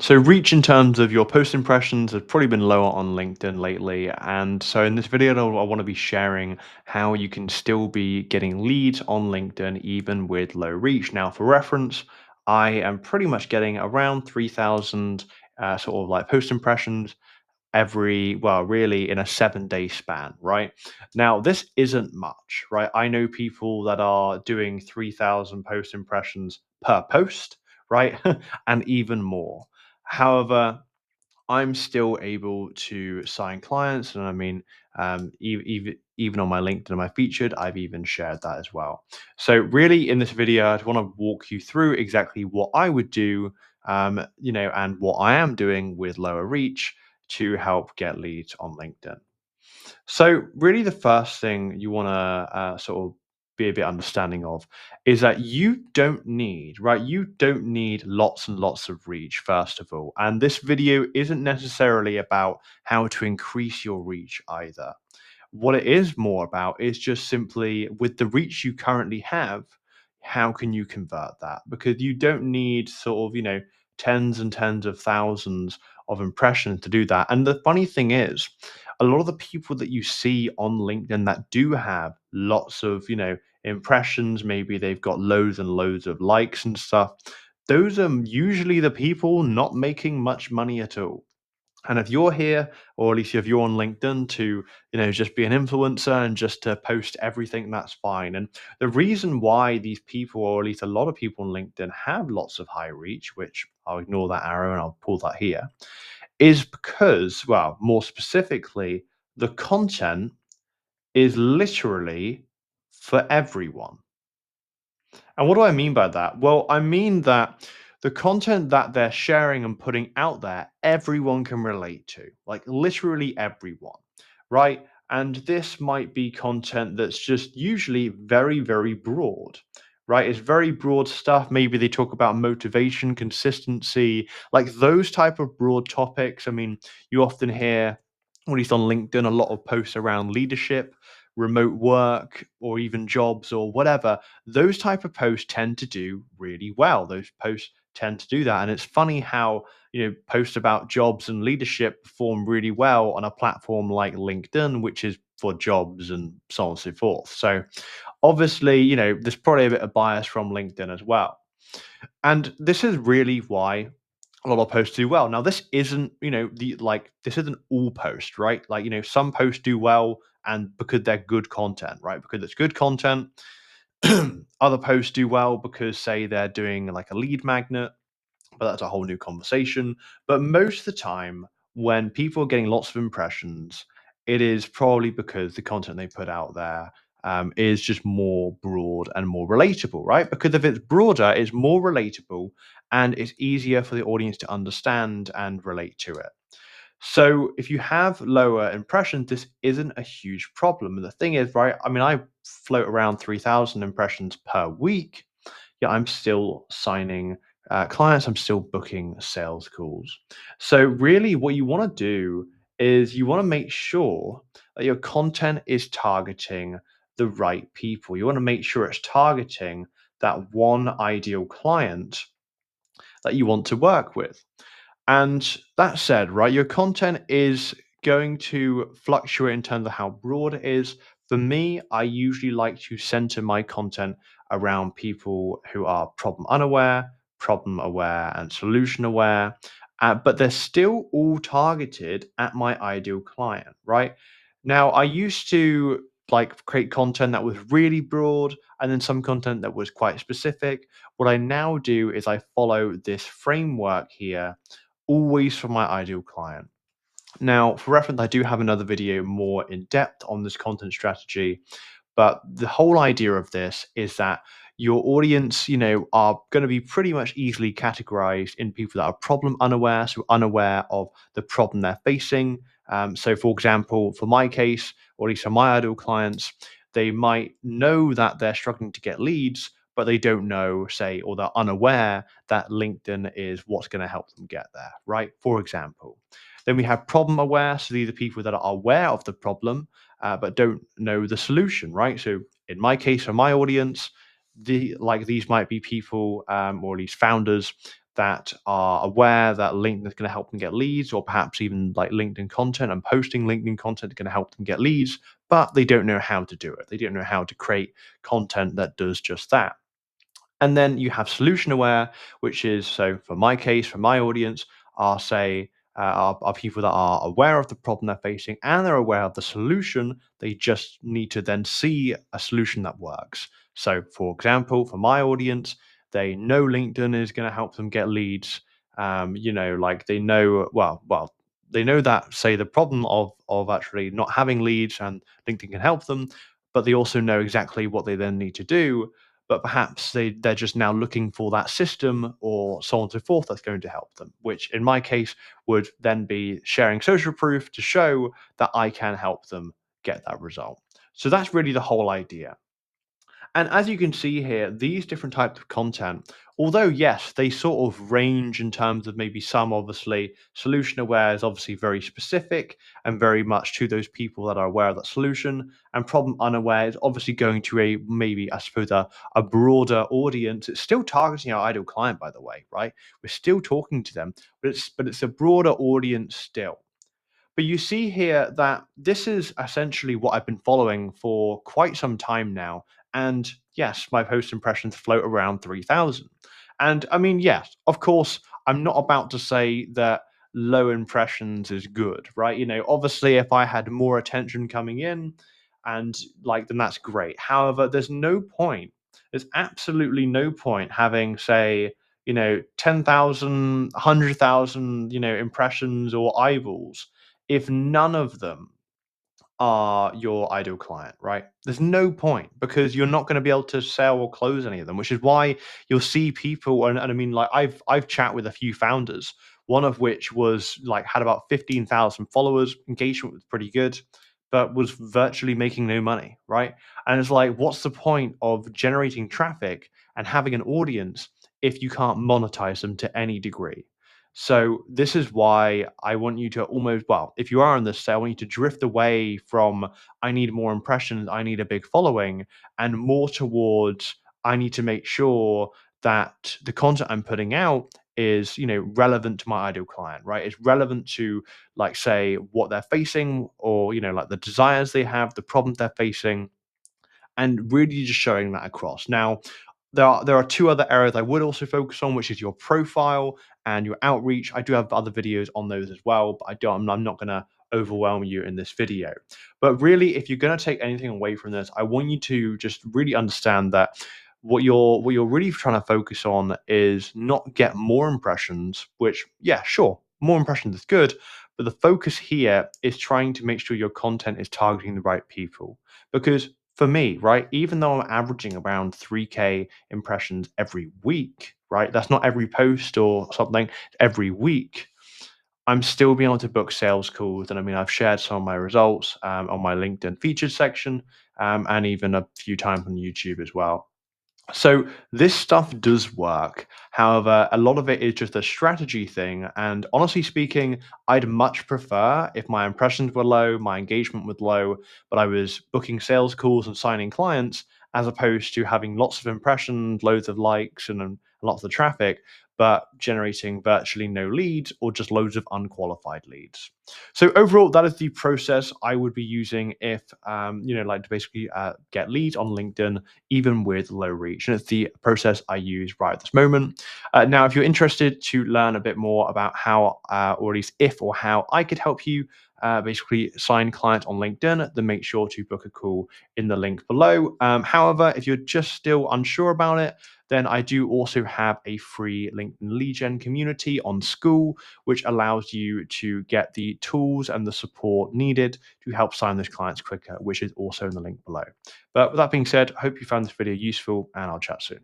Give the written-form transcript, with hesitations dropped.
So reach in terms of your post impressions has probably been lower on LinkedIn lately. And so in this video, I want to be sharing how you can still be getting leads on LinkedIn even with low reach. Now, for reference, I am pretty much getting around 3,000 sort of like post impressions really in a 7-day span, right? Now, this isn't much, right? I know people that are doing 3,000 post impressions per post, right? And even more. However, I'm still able to sign clients, and I mean, even on my LinkedIn, my featured, I've even shared that as well. So, really, in this video, I want to walk you through exactly what I would do, and what I am doing with lower reach to help get leads on LinkedIn. So, really, the first thing you want to sort of be a bit understanding of is that you don't need, right? You don't need lots and lots of reach, first of all. And this video isn't necessarily about how to increase your reach either. What it is more about is just simply with the reach you currently have, how can you convert that? Because you don't need sort of, tens and tens of thousands of impressions to do that. And the funny thing is, a lot of the people that you see on LinkedIn that do have lots of, impressions, maybe they've got loads and loads of likes and stuff, those are usually the people not making much money at all. And if you're here, or at least if you're on LinkedIn to, just be an influencer and just to post everything, that's fine. And the reason why these people, or at least a lot of people on LinkedIn, have lots of high reach, which I'll ignore that arrow and I'll pull that here, is because, well, more specifically, the content is literally for everyone. And what do I mean by that? Well, I mean that the content that they're sharing and putting out there, everyone can relate to, like literally everyone, right? And this might be content that's just usually very, very broad, right? It's very broad stuff. Maybe they talk about motivation, consistency, like those type of broad topics. I mean, you often hear, or at least on LinkedIn, a lot of posts around leadership, remote work, or even jobs or whatever. Those type of posts tend to do really well. Those posts tend to do that. And it's funny how, posts about jobs and leadership perform really well on a platform like LinkedIn, which is for jobs and so on and so forth. So obviously, there's probably a bit of bias from LinkedIn as well. And this is really why a lot of posts do well. Now, this isn't, this isn't all posts, right? Like, some posts do well and because they're good content, right? Because it's good content. Other posts do well because, say, they're doing like a lead magnet, but that's a whole new conversation. But most of the time, when people are getting lots of impressions, it is probably because the content they put out there is just more broad and more relatable, right? Because if it's broader, it's more relatable and it's easier for the audience to understand and relate to it. So if you have lower impressions, this isn't a huge problem. And the thing is, right? I mean, I float around 3,000 impressions per week. Yeah, I'm still signing clients. I'm still booking sales calls. So really, what you want to do is you want to make sure that your content is targeting the right people. You want to make sure it's targeting that one ideal client that you want to work with. And that said, right, your content is going to fluctuate in terms of how broad it is. For me, I usually like to center my content around people who are problem aware, and solution aware. But they're still all targeted at my ideal client, right? Now, I used to like create content that was really broad and then some content that was quite specific. What I now do is I follow this framework here always for my ideal client. Now, for reference, I do have another video more in depth on this content strategy, but the whole idea of this is that your audience, are going to be pretty much easily categorized in people that are problem unaware, so unaware of the problem they're facing. So, for example, for my case, or at least for my ideal clients, they might know that they're struggling to get leads, but they don't know, say, or they're unaware that LinkedIn is what's going to help them get there, right? For example. Then we have problem aware. So these are people that are aware of the problem, but don't know the solution, right? So in my case, for my audience, these might be people, or at least founders that are aware that LinkedIn is going to help them get leads, or perhaps even like LinkedIn content and posting LinkedIn content is going to help them get leads, but they don't know how to do it. They don't know how to create content that does just that. And then you have solution aware, which is, so for my case, for my audience, are say are people that are aware of the problem they're facing and they're aware of the solution. They just need to then see a solution that works. So, for example, for my audience, they know LinkedIn is going to help them get leads. Like they know they know that, say, the problem of actually not having leads, and LinkedIn can help them, but they also know exactly what they then need to do, but perhaps they're just now looking for that system or so on and so forth that's going to help them, which in my case would then be sharing social proof to show that I can help them get that result. So that's really the whole idea. And as you can see here, these different types of content, although yes, they sort of range in terms of maybe some, obviously, solution aware is obviously very specific and very much to those people that are aware of that solution. And problem unaware is obviously going to a, maybe, I suppose, a broader audience. It's still targeting our ideal client, by the way, right? We're still talking to them, but it's a broader audience still. But you see here that this is essentially what I've been following for quite some time now. And yes, my post impressions float around 3,000. And I mean, yes, of course, I'm not about to say that low impressions is good, right? Obviously, if I had more attention coming in and like, then that's great. However, there's absolutely no point having, say, 10,000, 100,000, impressions or eyeballs if none of them are your ideal client, right? There's no point, because you're not going to be able to sell or close any of them, which is why you'll see people, and I mean, like, I've chat with a few founders, one of which was like had about 15,000 followers, engagement was pretty good, but was virtually making no money, right? And it's like, what's the point of generating traffic and having an audience if you can't monetize them to any degree? So this is why I want you to almost, well, if you are on this, I want you to drift away from I need more impressions, I need a big following, and more towards I need to make sure that the content I'm putting out is, relevant to my ideal client, right? It's relevant to, like, say, what they're facing, or, like the desires they have, the problems they're facing, and really just showing that across. Now, there are two other areas I would also focus on, which is your profile and your outreach. I do have other videos on those as well, but I'm not going to overwhelm you in this video. But really, if you're going to take anything away from this, I want you to just really understand that what you're really trying to focus on is not get more impressions, which, yeah, sure, more impressions is good, but the focus here is trying to make sure your content is targeting the right people. Because for me, right, even though I'm averaging around 3K impressions every week, right? That's not every post or something, every week. I'm still being able to book sales calls. And I mean, I've shared some of my results on my LinkedIn featured section, and even a few times on YouTube as well. So this stuff does work. However, a lot of it is just a strategy thing. And honestly speaking, I'd much prefer if my impressions were low, my engagement was low, but I was booking sales calls and signing clients, as opposed to having lots of impressions, loads of likes, and lots of traffic, but generating virtually no leads or just loads of unqualified leads. So overall, that is the process I would be using if, like, to basically get leads on LinkedIn, even with low reach. And it's the process I use right at this moment. Now, if you're interested to learn a bit more about how, or at least if or how I could help you basically sign clients on LinkedIn, then make sure to book a call in the link below. However, if you're just still unsure about it, then I do also have a free LinkedIn lead gen community on School, which allows you to get the tools and the support needed to help sign those clients quicker, which is also in the link below. But with that being said, I hope you found this video useful, and I'll chat soon.